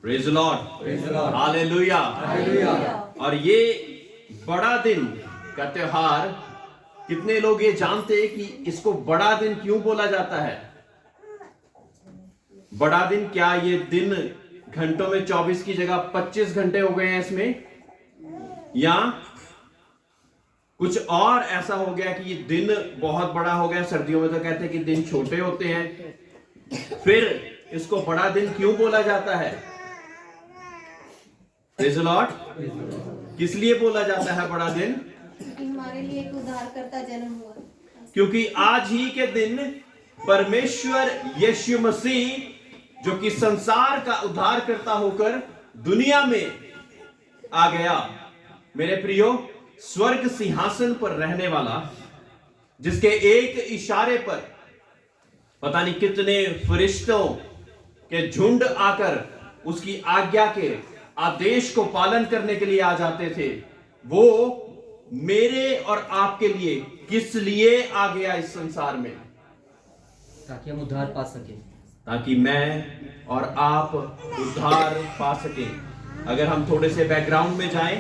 Praise the Lord, hallelujah. और ये बड़ा दिन का त्योहार, कितने लोग ये जानते हैं कि इसको बड़ा दिन क्यों बोला जाता है? बड़ा दिन, क्या ये दिन घंटों में 24 की जगह 25 घंटे हो गए हैं इसमें, या कुछ और ऐसा हो गया कि ये दिन बहुत बड़ा हो गया? सर्दियों में तो कहते हैं कि दिन छोटे होते हैं। फिर इसको बड़ा दिन क्यों बोला जाता है? Praise the Lord. किस लिए बोला जाता है बड़ा दिन? हमारे लिए एक उद्धारकर्ता जन्म हुआ, क्योंकि आज ही के दिन परमेश्वर यीशु मसीह, जो कि संसार का उद्धारकर्ता होकर दुनिया में आ गया, मेरे प्रियो, स्वर्ग सिंहासन पर रहने वाला, जिसके एक इशारे पर पता नहीं कितने फरिश्तों के झुंड आकर उसकी आज्ञा के आदेश को पालन करने के लिए आ जाते थे, वो मेरे और आपके लिए किस लिए आ गया इस संसार में? ताकि हम उद्धार पा सके, ताकि मैं और आप उद्धार पा सकें। अगर हम थोड़े से बैकग्राउंड में जाएं,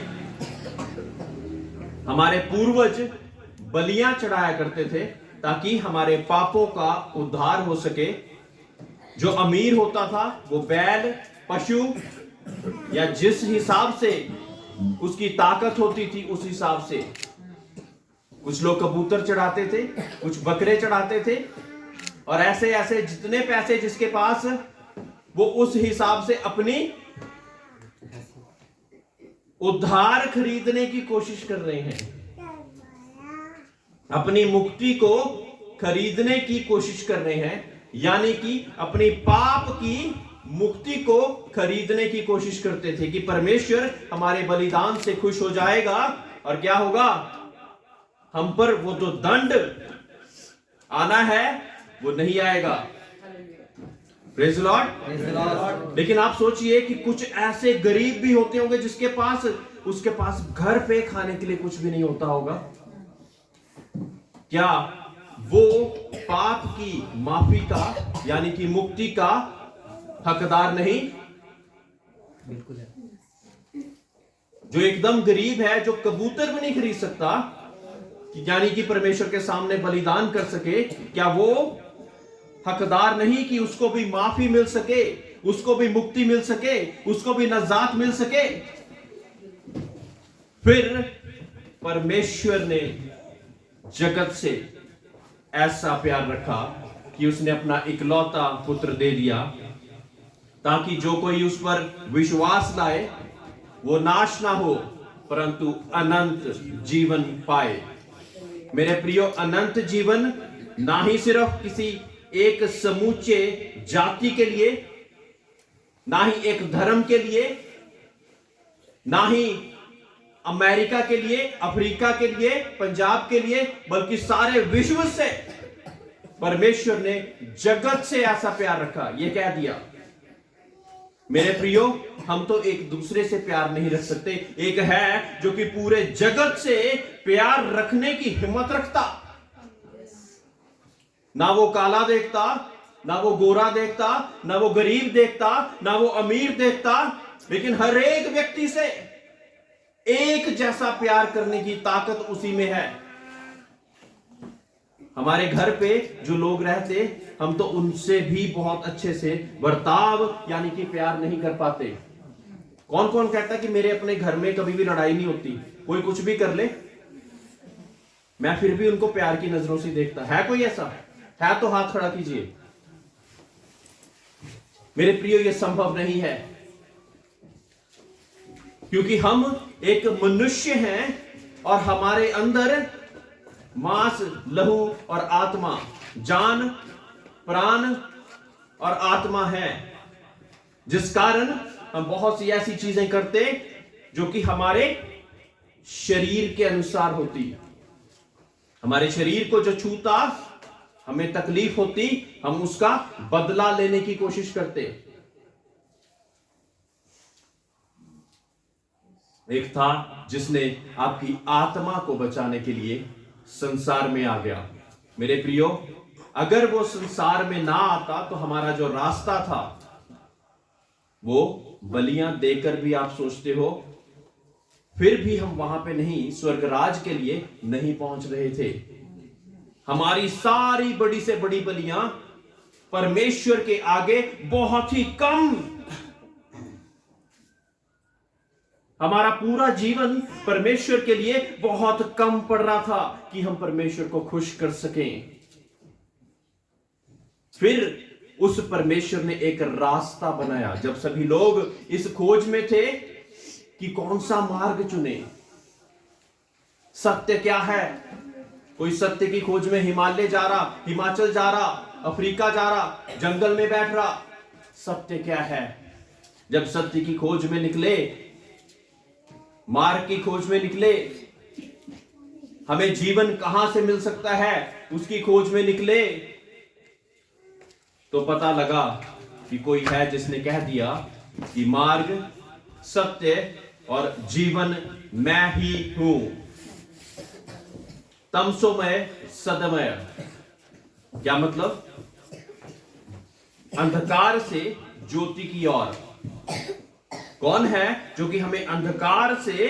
हमारे पूर्वज बलियां चढ़ाया करते थे ताकि हमारे पापों का उद्धार हो सके। जो अमीर होता था वो बैल, पशु, या जिस हिसाब से उसकी ताकत होती थी उस हिसाब से, कुछ लोग कबूतर चढ़ाते थे, कुछ बकरे चढ़ाते थे, और ऐसे ऐसे जितने पैसे जिसके पास, वो उस हिसाब से अपनी उद्धार खरीदने की कोशिश कर रहे हैं, अपनी मुक्ति को खरीदने की कोशिश कर रहे हैं, यानी कि अपनी पाप की मुक्ति को खरीदने की कोशिश करते थे कि परमेश्वर हमारे बलिदान से खुश हो जाएगा और क्या होगा, हम पर वो जो दंड आना है वो नहीं आएगा। Praise the Lord. लेकिन आप सोचिए कि कुछ ऐसे गरीब भी होते होंगे जिसके पास, उसके पास घर पे खाने के लिए कुछ भी नहीं होता होगा। क्या वो पाप की माफी का, यानी कि मुक्ति का हकदार नहीं? बिल्कुल है। जो एकदम गरीब है, जो कबूतर भी नहीं खरीद सकता, यानी कि परमेश्वर के सामने बलिदान कर सके, क्या वो हकदार नहीं कि उसको भी माफी मिल सके, उसको भी मुक्ति मिल सके, उसको भी नजात मिल सके? फिर परमेश्वर ने जगत से ऐसा प्यार रखा कि उसने अपना इकलौता पुत्र दे दिया, ताकि जो कोई उस पर विश्वास लाए वो नाश ना हो परंतु अनंत जीवन पाए। मेरे प्रियो, अनंत जीवन ना ही सिर्फ किसी एक समूचे जाति के लिए, ना ही एक धर्म के लिए, ना ही अमेरिका के लिए, अफ्रीका के लिए, पंजाब के लिए, बल्कि सारे विश्व से परमेश्वर ने जगत से ऐसा प्यार रखा, यह कह दिया। मेरे प्रियो, हम तो एक दूसरे से प्यार नहीं रख सकते, एक है जो कि पूरे जगत से प्यार रखने की हिम्मत रखता। ना वो काला देखता, ना वो गोरा देखता, ना वो गरीब देखता, ना वो अमीर देखता, लेकिन हर एक व्यक्ति से एक जैसा प्यार करने की ताकत उसी में है। हमारे घर पे जो लोग रहते, हम तो उनसे भी बहुत अच्छे से बर्ताव, यानी कि प्यार नहीं कर पाते। कौन कौन कहता है कि मेरे अपने घर में कभी भी लड़ाई नहीं होती, कोई कुछ भी कर ले, मैं फिर भी उनको प्यार की नजरों से देखता? है कोई ऐसा? है तो हाथ खड़ा कीजिए। मेरे प्रियो, यह संभव नहीं है, क्योंकि हम एक मनुष्य हैं और हमारे अंदर मांस, लहू और आत्मा, जान, प्राण और आत्मा है, जिस कारण हम बहुत सी ऐसी चीजें करते जो कि हमारे शरीर के अनुसार होती। हमारे शरीर को जो छूता, हमें तकलीफ होती, हम उसका बदला लेने की कोशिश करते। एक था जिसने आपकी आत्मा को बचाने के लिए संसार में आ गया। मेरे प्रियो, अगर वो संसार में ना आता तो हमारा जो रास्ता था वो बलियां देकर भी आप सोचते हो फिर भी हम वहां पे नहीं, स्वर्गराज के लिए नहीं पहुंच रहे थे। हमारी सारी बड़ी से बड़ी बलियां परमेश्वर के आगे बहुत ही कम, हमारा पूरा जीवन परमेश्वर के लिए बहुत कम पड़ रहा था कि हम परमेश्वर को खुश कर सकें। फिर उस परमेश्वर ने एक रास्ता बनाया। जब सभी लोग इस खोज में थे कि कौन सा मार्ग चुने, सत्य क्या है, कोई सत्य की खोज में हिमालय जा रहा, हिमाचल जा रहा, अफ्रीका जा रहा, जंगल में बैठ रहा, सत्य क्या है। जब सत्य की खोज में निकले, मार्ग की खोज में निकले, हमें जीवन कहां से मिल सकता है उसकी खोज में निकले, तो पता लगा कि कोई है जिसने कह दिया कि मार्ग, सत्य और जीवन मैं ही हूं। तमसोमय सदमय, क्या मतलब? अंधकार से ज्योति की ओर। कौन है जो कि हमें अंधकार से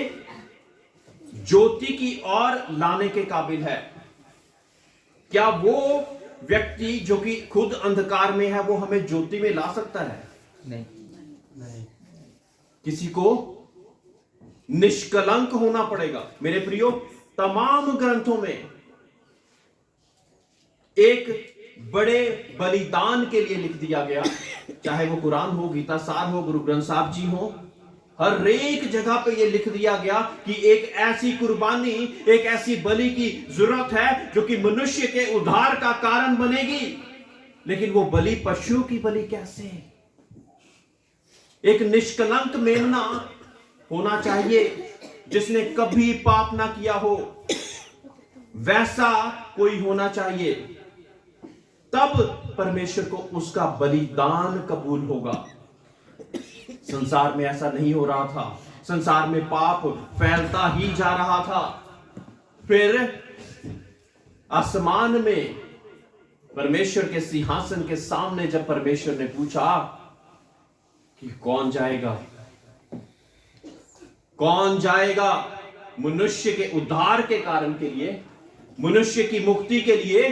ज्योति की ओर लाने के काबिल है? क्या वो व्यक्ति जो कि खुद अंधकार में है वो हमें ज्योति में ला सकता है? नहीं। किसी को निष्कलंक होना पड़ेगा। मेरे प्रियो, तमाम ग्रंथों में एक बड़े बलिदान के लिए लिख दिया गया, चाहे वो कुरान हो, गीता सार हो, गुरु ग्रंथ साहब जी हो, हर एक जगह पे ये लिख दिया गया कि एक ऐसी कुर्बानी, एक ऐसी बलि की जरूरत है जो कि मनुष्य के उद्धार का कारण बनेगी। लेकिन वो बलि पशु की बलि कैसे? एक निष्कलंक मेमना होना चाहिए जिसने कभी पाप ना किया हो, वैसा कोई होना चाहिए, तब परमेश्वर को उसका बलिदान कबूल होगा। संसार में ऐसा नहीं हो रहा था। संसार में पाप फैलता ही जा रहा था। फिर आसमान में परमेश्वर के सिंहासन के सामने जब परमेश्वर ने पूछा कि कौन जाएगा, कौन जाएगा मनुष्य के उद्धार के कारण के लिए, मनुष्य की मुक्ति के लिए,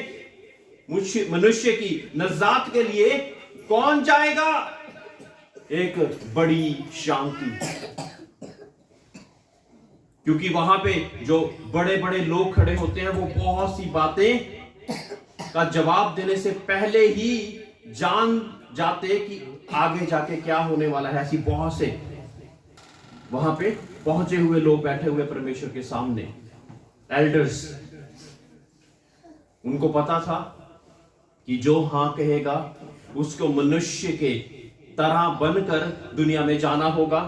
मनुष्य की नजात के लिए कौन जाएगा? एक बड़ी शांति, क्योंकि वहां पे जो बड़े बड़े लोग खड़े होते हैं वो बहुत सी बातें का जवाब देने से पहले ही जान जाते कि आगे जाके क्या होने वाला है। ऐसी बहुत से वहां पे पहुंचे हुए लोग बैठे हुए परमेश्वर के सामने, एल्डर्स, उनको पता था कि जो हां कहेगा उसको मनुष्य के तरह बनकर दुनिया में जाना होगा।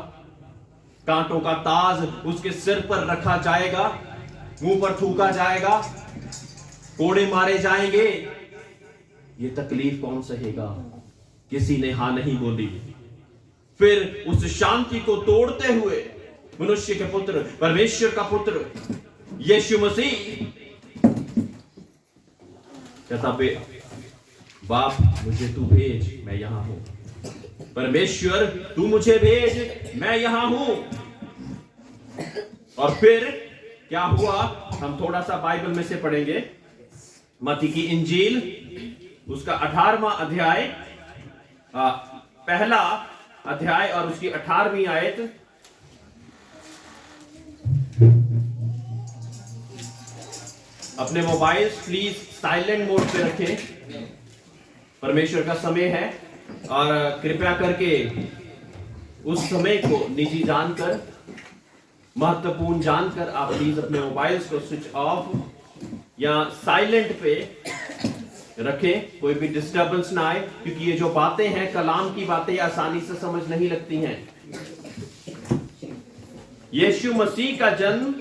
कांटों का ताज उसके सिर पर रखा जाएगा, मुंह पर थूका जाएगा, कोड़े मारे जाएंगे। ये तकलीफ कौन सहेगा? किसी ने हां नहीं बोली। फिर उस शांति को तोड़ते हुए मनुष्य के पुत्र, परमेश्वर का पुत्र यीशु मसीह कहता, बाप मुझे तू भेज, मैं यहां हूं। परमेश्वर तू मुझे भेज, मैं यहां हूं। और फिर क्या हुआ? हम थोड़ा सा बाइबल में से पढ़ेंगे। मत्ती की इंजील उसका 18वां अध्याय, पहला अध्याय और उसकी 18वीं आयत। अपने मोबाइल प्लीज साइलेंट मोड पे रखें। परमेश्वर का समय है और कृपया करके उस समय को निजी जानकर, महत्वपूर्ण जानकर आप प्लीज अपने मोबाइल्स को स्विच ऑफ या साइलेंट पे रखें, कोई भी डिस्टरबेंस ना आए, क्योंकि ये जो बातें हैं, कलाम की बातें आसानी से समझ नहीं लगती हैं। यीशु मसीह का जन्म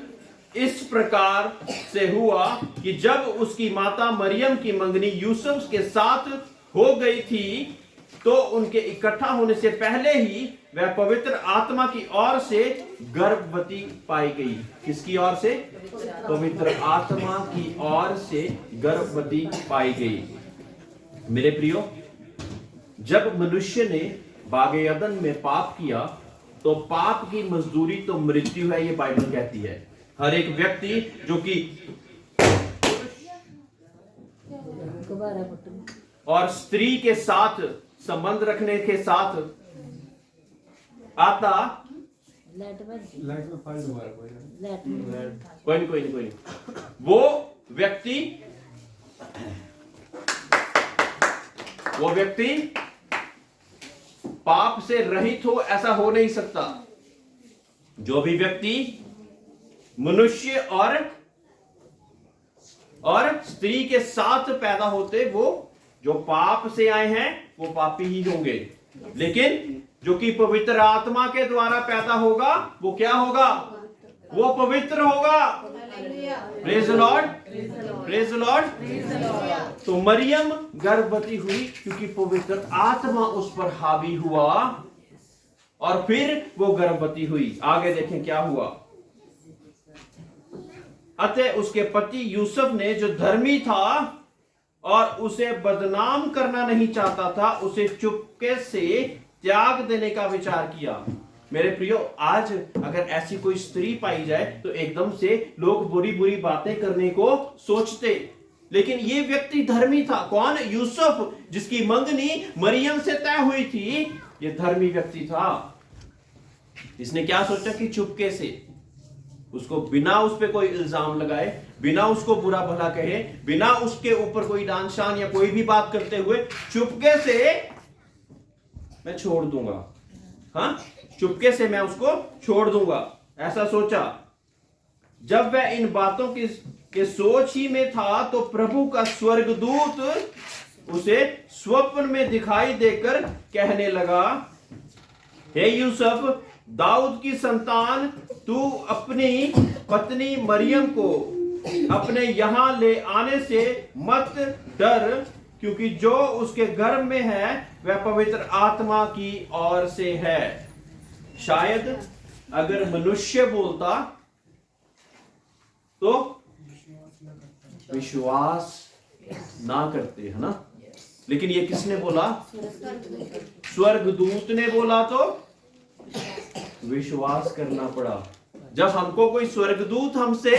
इस प्रकार से हुआ कि जब उसकी माता मरियम की मंगनी यूसुफ के साथ हो गई थी तो उनके इकट्ठा होने से पहले ही वह पवित्र आत्मा की ओर से गर्भवती पाई गई। किसकी ओर से? पवित्र आत्मा की ओर से गर्भवती पाई गई। मेरे प्रियो, जब मनुष्य ने बागे अदन में पाप किया तो पाप की मजदूरी तो मृत्यु है, ये बाइबल कहती है। हर एक व्यक्ति जो कि और स्त्री के साथ संबंध रखने के साथ आता, कोई नहीं, वो व्यक्ति पाप से रहित हो, ऐसा हो नहीं सकता। जो भी व्यक्ति मनुष्य और स्त्री के साथ पैदा होते, वो जो पाप से आए हैं वो पापी ही होंगे। लेकिन जो कि पवित्र आत्मा के द्वारा पैदा होगा वो क्या होगा? वो पवित्र होगा। Praise the Lord, praise the Lord. तो मरियम गर्भवती हुई क्योंकि पवित्र आत्मा उस पर हावी हुआ और फिर वो गर्भवती हुई। आगे देखें क्या हुआ। अतः उसके पति यूसुफ ने, जो धर्मी था और उसे बदनाम करना नहीं चाहता था, उसे चुपके से त्याग देने का विचार किया। मेरे प्रियो, आज अगर ऐसी कोई स्त्री पाई जाए तो एकदम से लोग बुरी बुरी बातें करने को सोचते, लेकिन ये व्यक्ति धर्मी था। कौन? यूसुफ, जिसकी मंगनी मरियम से तय हुई थी। ये धर्मी व्यक्ति था। इसने क्या सोचा कि चुपके से उसको, बिना उस पर कोई इल्जाम लगाए, बिना उसको बुरा भला कहे, बिना उसके ऊपर कोई डांट शान या कोई भी बात करते हुए, चुपके से मैं छोड़ दूंगा। हाँ, चुपके से मैं उसको छोड़ दूंगा, ऐसा सोचा। जब वह इन बातों के सोच ही में था तो प्रभु का स्वर्गदूत उसे स्वप्न में दिखाई देकर कहने लगा, हे यूसुफ, दाऊद की संतान, तू अपनी पत्नी मरियम को अपने यहां ले आने से मत डर, क्योंकि जो उसके गर्भ में है वह पवित्र आत्मा की ओर से है। शायद अगर मनुष्य बोलता तो विश्वास ना करते, है ना, लेकिन ये किसने बोला? स्वर्गदूत ने बोला तो विश्वास करना पड़ा। जब हमको कोई स्वर्गदूत हमसे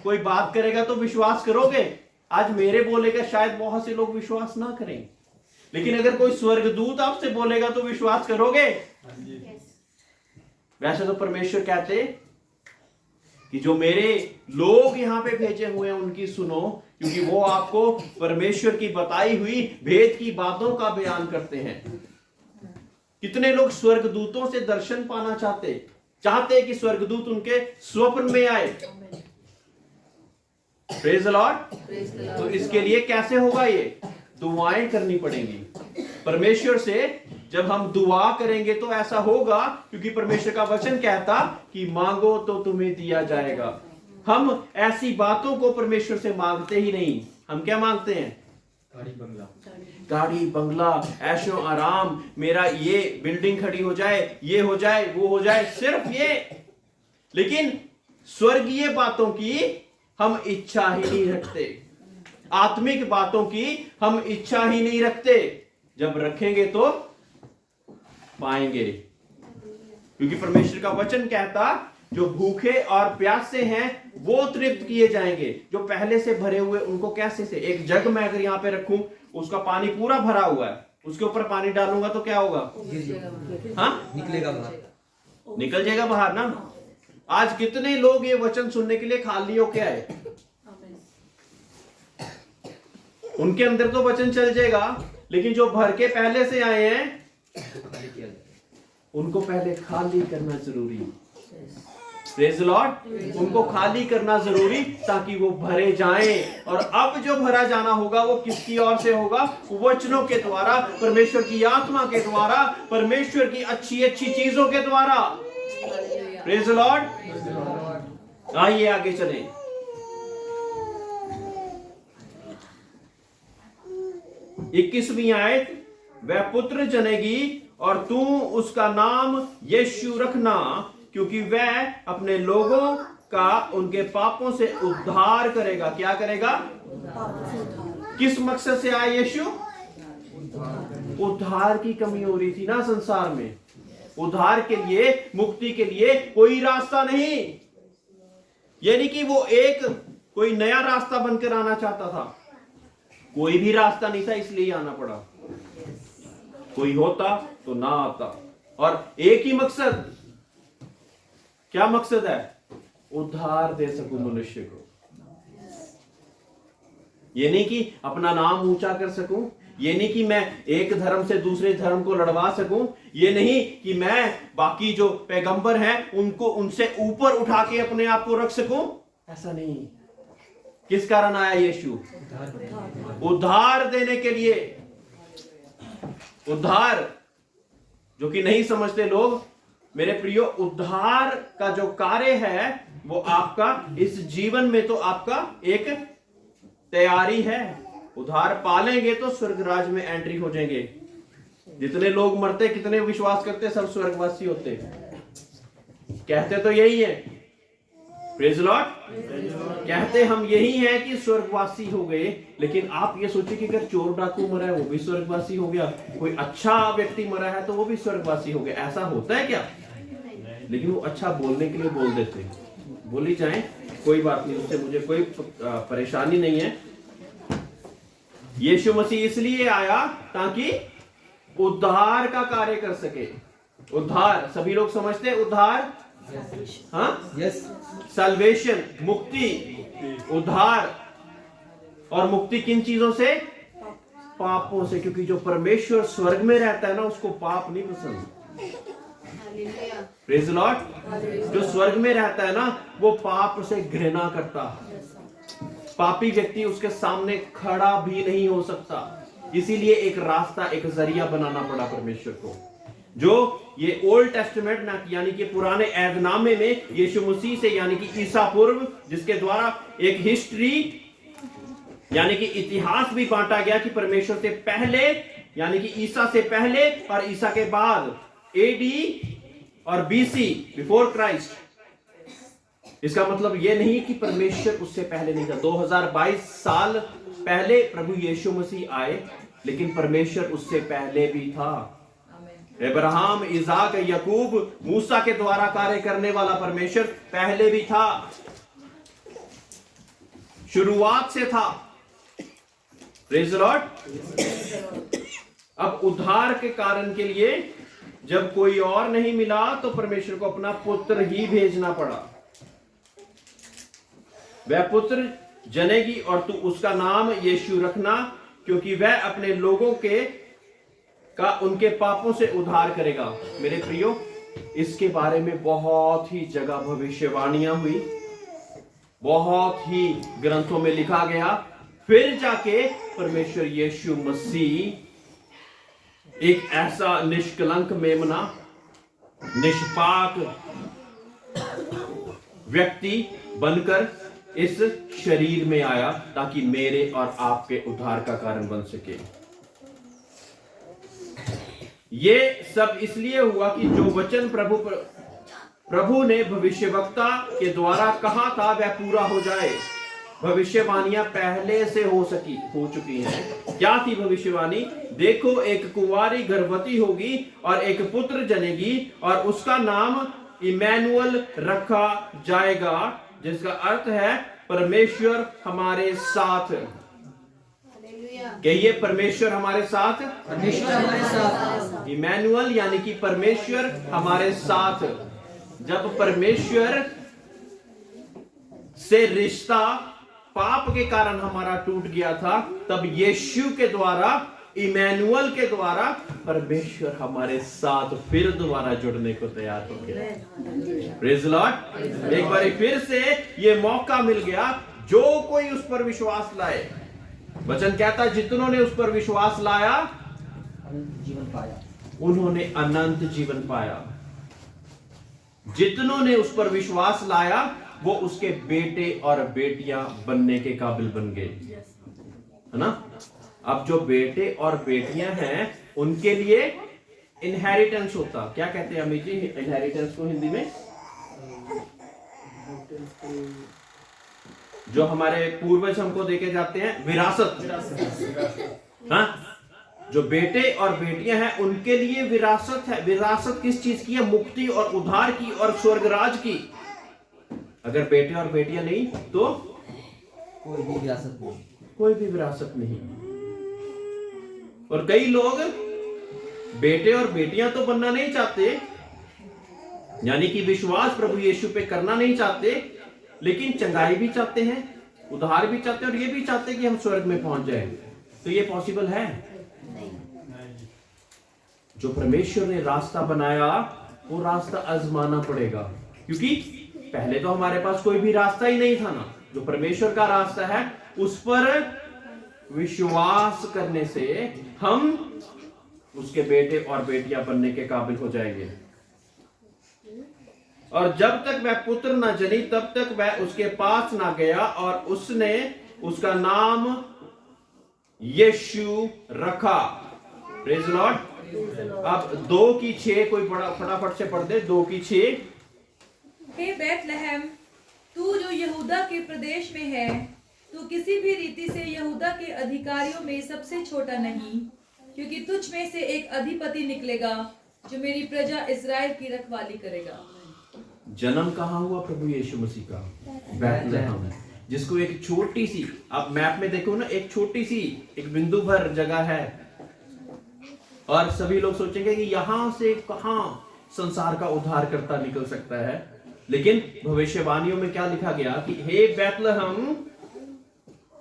कोई बात करेगा तो विश्वास करोगे? आज मेरे बोलेगा, शायद बहुत से लोग विश्वास ना करें, लेकिन अगर कोई स्वर्गदूत आपसे बोलेगा तो विश्वास करोगे? वैसे तो परमेश्वर कहते कि जो मेरे लोग यहां पे भेजे हुए हैं उनकी सुनो, क्योंकि वो आपको परमेश्वर की बताई हुई भेद की बातों का बयान करते हैं। कितने लोग स्वर्गदूतों से दर्शन पाना चाहते कि स्वर्गदूत उनके स्वप्न में आए। Praise the Lord. तो इसके लिए कैसे होगा? ये दुआएं करनी पड़ेंगी परमेश्वर से। जब हम दुआ करेंगे तो ऐसा होगा, क्योंकि परमेश्वर का वचन कहता कि मांगो तो तुम्हें दिया जाएगा। हम ऐसी बातों को परमेश्वर से मांगते ही नहीं। हम क्या मांगते हैं? गाड़ी बंगला, ऐशो आराम, मेरा ये बिल्डिंग खड़ी हो जाए, ये हो जाए, वो हो जाए, सिर्फ ये। लेकिन स्वर्गीय बातों की हम इच्छा ही नहीं रखते, आत्मिक बातों की हम इच्छा ही नहीं रखते। जब रखेंगे तो पाएंगे, क्योंकि परमेश्वर का वचन कहता जो भूखे और प्यासे हैं वो तृप्त किए जाएंगे। जो पहले से भरे हुए उनको कैसे से, एक जग में अगर यहां पे रखूं, उसका पानी पूरा भरा हुआ है, उसके ऊपर पानी डालूंगा तो क्या होगा? हाँ, निकलेगा बाहर, निकल जाएगा बाहर ना। आज कितने लोग ये वचन सुनने के लिए खाली होके आए, उनके अंदर तो वचन चल जाएगा, लेकिन जो भर के पहले से आए हैं उनको पहले खाली करना जरूरी। Praise the Lord. उनको खाली करना जरूरी ताकि वो भरे जाएं। और अब जो भरा जाना होगा वो किसकी ओर से होगा? वचनों के द्वारा, परमेश्वर की आत्मा के द्वारा, परमेश्वर की अच्छी अच्छी चीजों के द्वारा। Praise the Lord. आइए आगे चलें। इक्कीसवीं आयत, वह पुत्र जनेगी और तू उसका नाम यीशु रखना, क्योंकि वह अपने लोगों का उनके पापों से उद्धार करेगा। क्या करेगा? किस मकसद से आया यीशु? उद्धार की कमी हो रही थी ना संसार में। उद्धार के लिए, मुक्ति के लिए कोई रास्ता नहीं, यानी कि वो एक कोई नया रास्ता बनकर आना चाहता था। कोई भी रास्ता नहीं था, इसलिए आना पड़ा। कोई होता तो ना आता, और एक ही मकसद, क्या मकसद है? उद्धार दे सकूं मनुष्य को। ये नहीं कि अपना नाम ऊंचा कर सकूं, ये नहीं कि मैं एक धर्म से दूसरे धर्म को लड़वा सकूं, ये नहीं कि मैं बाकी जो पैगंबर हैं उनको उनसे ऊपर उठा के अपने आप को रख सकूं, ऐसा नहीं। किस कारण आया यीशु? उद्धार देने के लिए। उद्धार जो कि नहीं समझते लोग, मेरे प्रियो, उद्धार का जो कार्य है वो आपका इस जीवन में तो आपका एक तैयारी है। उद्धार पालेंगे तो स्वर्ग राज में एंट्री हो जाएंगे। जितने लोग मरते, कितने विश्वास करते, सब स्वर्गवासी होते, कहते तो यही है। Praise Lord. कहते हम यही हैं कि स्वर्गवासी हो गए, लेकिन आप ये सोचिए कि अगर चोर डाकू मरा है वो भी स्वर्गवासी हो गया, कोई अच्छा व्यक्ति मरा है तो वो भी स्वर्गवासी हो गया। ऐसा होता है क्या? लेकिन वो अच्छा बोलने के लिए बोल देते, बोली जाए, कोई बात नहीं, उससे मुझे कोई परेशानी नहीं है। यीशु मसीह इसलिए आया ताकि उद्धार का कार्य कर सके। उद्धार सभी लोग समझते हैं, उद्धार, हाँ, यस, सल्वेशन, मुक्ति, उद्धार। और मुक्ति किन चीजों से? पापों से, क्योंकि जो परमेश्वर स्वर्ग में रहता है ना, उसको पाप नहीं पसंद। Praise Lord. जो स्वर्ग में रहता है ना, वो पाप से घृणा करता। पापी व्यक्ति उसके सामने खड़ा भी नहीं हो सकता। इसीलिए एक रास्ता, एक जरिया बनाना पड़ा परमेश्वर को। जो ये ओल्ड टेस्टामेंट ना, यानी कि पुराने ऐदनामे में यीशु मसीह से, यानी कि ईसा पूर्व, जिसके द्वारा एक हिस्ट्री यानी कि इतिहास भी बांटा गया कि परमेश्वर से पहले, यानी कि ईसा से पहले और ईसा के बाद, एडी और बीसी, बिफोर क्राइस्ट। इसका मतलब यह नहीं कि परमेश्वर उससे पहले नहीं था। 2022 साल पहले प्रभु यीशु मसीह आए, लेकिन परमेश्वर उससे पहले भी था। अब्राहम, इसाक, याकूब, मूसा के द्वारा कार्य करने वाला परमेश्वर पहले भी था, शुरुआत से था। Praise the Lord. अब उद्धार के कारण के लिए जब कोई और नहीं मिला तो परमेश्वर को अपना पुत्र ही भेजना पड़ा। वह पुत्र जनेगी और तू उसका नाम यीशु रखना, क्योंकि वह अपने लोगों के का उनके पापों से उद्धार करेगा। मेरे प्रियो, इसके बारे में बहुत ही जगह भविष्यवाणियां हुई, बहुत ही ग्रंथों में लिखा गया। फिर जाके परमेश्वर यीशु मसीह एक ऐसा निष्कलंक मेमना, निष्पाक व्यक्ति बनकर इस शरीर में आया, ताकि मेरे और आपके उद्धार का कारण बन सके। ये सब इसलिए हुआ कि जो वचन प्रभु ने भविष्यवक्ता के द्वारा कहा था वह पूरा हो जाए। भविष्यवाणियां पहले से हो चुकी हैं। क्या थी भविष्यवाणी? देखो, एक कुंवारी गर्भवती होगी और एक पुत्र जनेगी और उसका नाम इमैनुअल रखा जाएगा, जिसका अर्थ है परमेश्वर हमारे साथ। कहिए, परमेश्वर हमारे साथ। परमेश्वर हमारे साथ। इमैनुअल यानी कि परमेश्वर हमारे साथ। जब परमेश्वर से रिश्ता पाप के कारण हमारा टूट गया था, तब यीशु के द्वारा, इमैनुअल के द्वारा परमेश्वर हमारे साथ फिर दोबारा जुड़ने को तैयार हो गया। Praise Lord. एक बार फिर से ये मौका मिल गया। जो कोई उस पर विश्वास लाए, वचन कहता है, जितनों ने उस पर विश्वास लाया अनंत जीवन पाया। उन्होंने अनंत जीवन पाया। जितनों ने उस पर विश्वास लाया वो उसके बेटे और बेटियां बनने के काबिल बन गए, है ना। अब जो बेटे और बेटियां हैं उनके लिए इनहेरिटेंस होता। क्या कहते हैं अमित जी इनहेरिटेंस को हिंदी में? जो हमारे पूर्वज हमको देके जाते हैं, विरासत। हाँ, जो बेटे और बेटियां हैं उनके लिए विरासत है। विरासत किस चीज की है? मुक्ति और उद्धार की और स्वर्गराज की। अगर बेटे और बेटियां नहीं तो कोई भी विरासत नहीं। कोई भी विरासत नहीं। और कई लोग बेटे और बेटियां तो बनना नहीं चाहते, यानी कि विश्वास प्रभु यीशु पे करना नहीं चाहते, लेकिन चंगाई भी चाहते हैं, उद्धार भी चाहते हैं और ये भी चाहते हैं कि हम स्वर्ग में पहुंच जाएं। तो ये पॉसिबल है? जो परमेश्वर ने रास्ता बनाया वो रास्ता आजमाना पड़ेगा, क्योंकि पहले तो हमारे पास कोई भी रास्ता ही नहीं था ना। जो परमेश्वर का रास्ता है उस पर विश्वास करने से हम उसके बेटे और बेटियां बनने के काबिल हो जाएंगे। और जब तक वह पुत्र ना जनी तब तक वह उसके पास ना गया और उसने उसका नाम यीशु रखा। Praise the Lord. अब 2:6 कोई बड़ा फटाफट से पढ़ दे। 2:6। हे बैतलहम, तू जो यहूदा के प्रदेश में है, तू किसी भी रीति से यहूदा के अधिकारियों में सबसे छोटा नहीं, क्योंकि तुझ में से एक अधिपति निकलेगा जो मेरी प्रजा इस्राएल की रखवाली करेगा। जन्म कहां हुआ प्रभु यीशु मसीह का? बैतलहम, जिसको एक छोटी सी, आप मैप में देखो ना, एक छोटी सी एक बिंदु भर जगह है और सभी लोग सोचेंगे कि यहां से कहां संसार का उद्धारकर्ता निकल सकता है। लेकिन भविष्यवाणियों में क्या लिखा गया कि हे बैतलहम,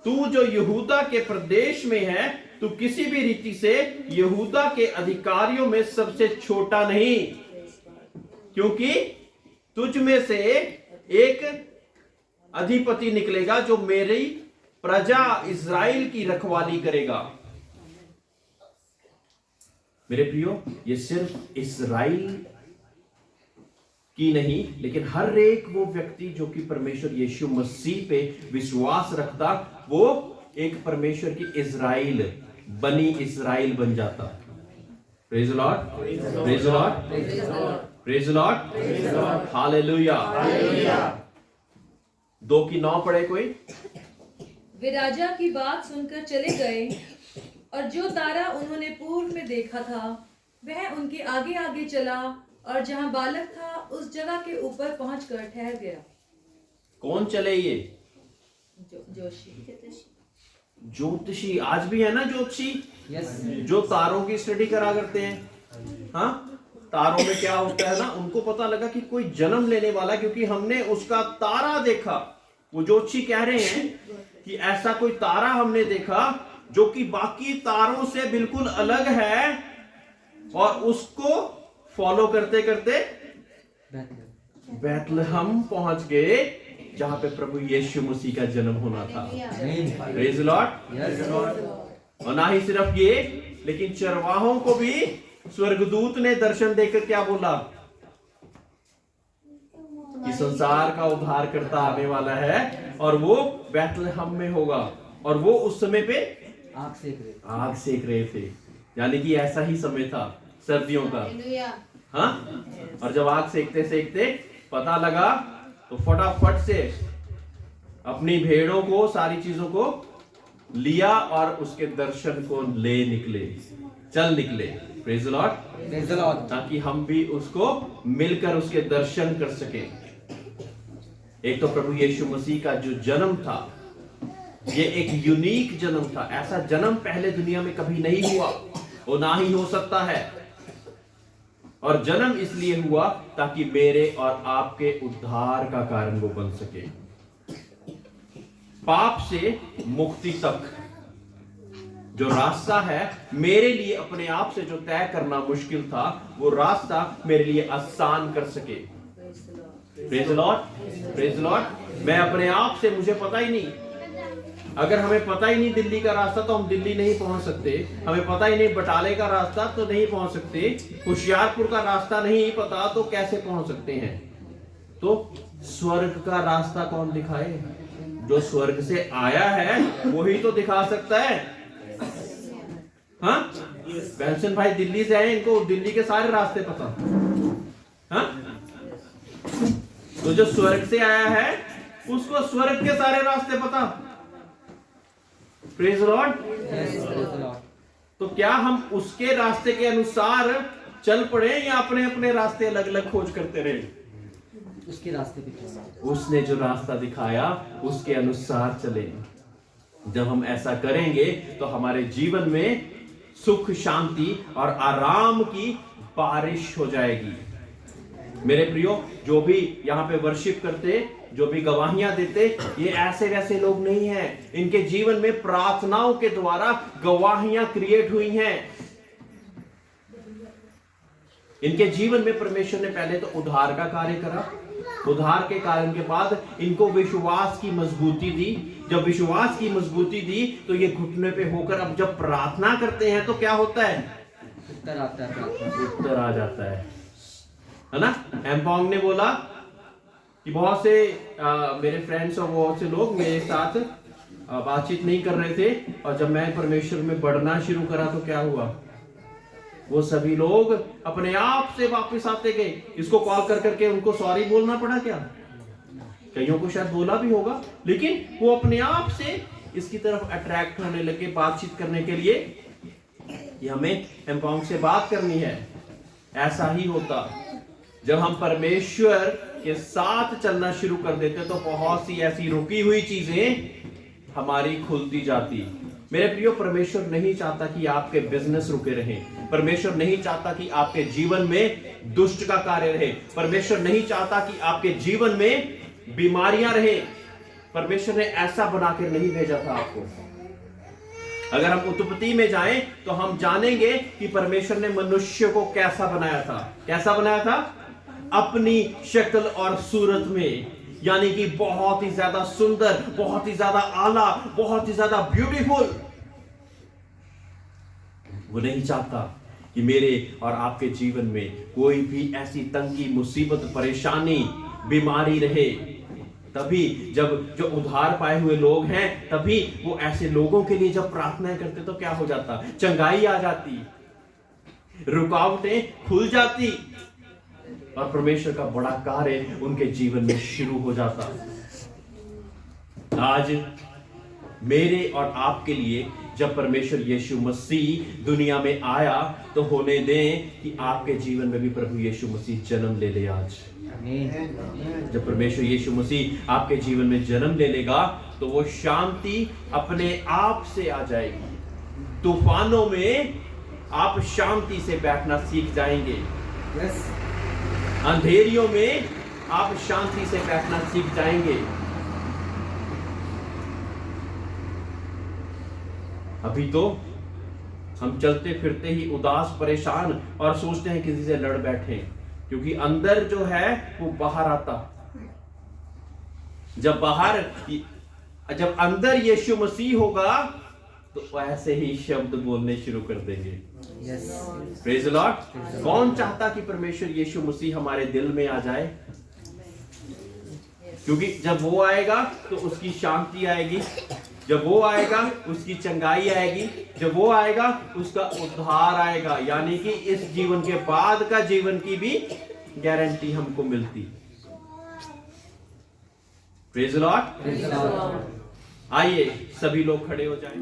तू जो यहूदा के प्रदेश में है, तू किसी भी रीति से यहूदा के अधिकारियों में सबसे छोटा नहीं, क्योंकि तुझ में से एक अधिपति निकलेगा जो मेरी प्रजा इस्राएल की रखवाली करेगा। मेरे प्रियो, ये सिर्फ इस्राएल की नहीं, लेकिन हर एक वो व्यक्ति जो कि परमेश्वर यीशु मसीह पे विश्वास रखता, वो एक परमेश्वर की इस्राएल, बनी इस्राएल बन जाता। Praise the Lord, praise the Lord, praise the Lord, hallelujah. 2:9 पढ़े कोई। वे राजा की बात सुनकर चले गए और जो तारा उन्होंने पूर्व में देखा था वह उनके आगे आगे चला और जहां बालक था उस जगह के ऊपर पहुंचकर ठहर गया। कौन चले ये? जोशी। ज्योतिषी। आज भी है ना ज्योतिषी, यस। जो तारों की स्टडी करा करते हैं। हाँ, तारों में क्या होता है ना, उनको पता लगा कि कोई जन्म लेने वाला, क्योंकि हमने उसका तारा देखा। वो ज्योतिषी कह रहे हैं कि ऐसा कोई तारा हमने देखा जो कि बाकी तारों से बिल्कुल अलग है, और उसको फॉलो करते करते बैतलहम पहुंच गए जहां पे प्रभु यीशु मसीह का जन्म होना था। Praise the Lord. और ना ही सिर्फ ये, लेकिन चरवाहों को भी स्वर्गदूत ने दर्शन देकर क्या बोला कि संसार का उद्धारकर्ता आने वाला है और वो बैतलहम में होगा। और वो उस समय पे आग सेक रहे थे, यानी कि ऐसा ही समय था सर्दियों का। हाँ, और जब आग सेकते सेकते पता लगा तो फटाफट से अपनी भेड़ों को, सारी चीजों को लिया और उसके दर्शन को ले निकले, चल निकले। Praise the Lord, praise the Lord. ताकि हम भी उसको मिलकर उसके दर्शन कर सके। एक तो प्रभु यीशु मसीह का जो जन्म था, ये एक यूनिक जन्म था। ऐसा जन्म पहले दुनिया में कभी नहीं हुआ, वो ना ही हो सकता है। और जन्म इसलिए हुआ ताकि मेरे और आपके उद्धार का कारण वो बन सके। पाप से मुक्ति तक जो रास्ता है मेरे लिए अपने आप से जो तय करना मुश्किल था, वो रास्ता मेरे लिए आसान कर सके। Praise the Lord, praise the Lord. मैं अपने आप से, मुझे पता ही नहीं, अगर हमें पता ही नहीं दिल्ली का रास्ता तो हम दिल्ली नहीं पहुंच सकते। हमें पता ही नहीं बटाले का रास्ता तो नहीं पहुंच सकते। होशियारपुर का रास्ता नहीं पता तो कैसे पहुंच सकते हैं? तो स्वर्ग का रास्ता कौन दिखाए? जो स्वर्ग से आया है वही तो दिखा सकता है। हाँ, पेंशन भाई दिल्ली से आए, इनको दिल्ली के सारे रास्ते पता। हाँ, तो जो स्वर्ग से आया है उसको स्वर्ग के सारे रास्ते पता। Praise the Lord. तो क्या हम उसके रास्ते के अनुसार चल पड़े या अपने अपने रास्ते अलग अलग खोज करते रहे? उसके रास्ते पे चलना। उसने जो रास्ता दिखाया उसके अनुसार चले। जब हम ऐसा करेंगे तो हमारे जीवन में सुख, शांति और आराम की बारिश हो जाएगी। मेरे प्रियो, जो भी यहाँ पे वर्शिप करते, जो भी गवाहियां देते, ये ऐसे वैसे लोग नहीं हैं। इनके जीवन में प्रार्थनाओं के द्वारा गवाहियां क्रिएट हुई हैं। इनके जीवन में परमेश्वर ने पहले तो उद्धार का कार्य करा, उद्धार के कारण के बाद इनको विश्वास की मजबूती दी। जब विश्वास की मजबूती दी तो ये घुटने पे होकर अब जब प्रार्थना करते हैं तो क्या होता है? उत्तर आता है प्रार्थना। उत्तर आ जाता है ना? एम्पोंग ने बोला कि बहुत से मेरे फ्रेंड्स और बहुत से लोग मेरे साथ बातचीत नहीं कर रहे थे, और जब मैं परमेश्वर में बढ़ना शुरू करा तो क्या हुआ? वो सभी लोग अपने आप से वापस आते गए। इसको कॉल कर करके उनको सॉरी बोलना पड़ा क्या? कईयों को शायद बोला भी होगा, लेकिन वो अपने आप से इसकी तरफ अट्रैक्ट होने लगे बातचीत करने के लिए कि हमें एम्पाउंड से बात करनी है। ऐसा ही होता जब हम परमेश्वर के साथ चलना शुरू कर देते तो बहुत सी ऐसी रुकी हुई चीजें हमारी खुलती जाती। मेरे प्रियो, परमेश्वर नहीं चाहता कि आपके बिजनेस रुके रहें। परमेश्वर नहीं चाहता कि आपके जीवन में दुष्ट का कार्य रहे। परमेश्वर नहीं चाहता कि आपके जीवन में बीमारियां रहे। परमेश्वर ने ऐसा बनाकर नहीं भेजा था आपको। अगर हम उत्पत्ति में जाएं तो हम जानेंगे कि परमेश्वर ने मनुष्य को कैसा बनाया था। कैसा बनाया था? अपनी शक्ल और सूरत में, यानी कि बहुत ही ज्यादा सुंदर, बहुत ही ज्यादा आला, बहुत ही ज्यादा ब्यूटीफुल। वो नहीं चाहता कि मेरे और आपके जीवन में कोई भी ऐसी तंगी, मुसीबत, परेशानी, बीमारी रहे। तभी जब जो उद्धार पाए हुए लोग हैं, तभी वो ऐसे लोगों के लिए जब प्रार्थना करते तो क्या हो जाता? चंगाई आ जाती, रुकावटें खुल जाती और परमेश्वर का बड़ा कार्य उनके जीवन में शुरू हो जाता। आज मेरे और आपके लिए जब परमेश्वर यीशु मसीह दुनिया में आया तो होने दें कि आपके जीवन में भी प्रभु यीशु मसीह जन्म ले ले। आज जब परमेश्वर यीशु मसीह आपके जीवन में जन्म ले लेगा तो वो शांति अपने आप से आ जाएगी। तूफानों में आप शांति से बैठना सीख जाएंगे। अंधेरियों में आप शांति से बैठना सीख जाएंगे। अभी तो हम चलते फिरते ही उदास, परेशान और सोचते हैं किसी से लड़ बैठे, क्योंकि अंदर जो है वो बाहर आता। जब अंदर यीशु मसीह होगा तो ऐसे ही शब्द बोलने शुरू कर देंगे। Praise the Lord. कौन चाहता कि परमेश्वर यीशु मसीह हमारे दिल में आ जाए? क्योंकि जब वो आएगा तो उसकी शांति आएगी, जब वो आएगा उसकी चंगाई आएगी, जब वो आएगा उसका उद्धार आएगा, यानी कि इस जीवन के बाद का जीवन की भी गारंटी हमको मिलती। Praise the Lord. आइए सभी लोग खड़े हो जाएं।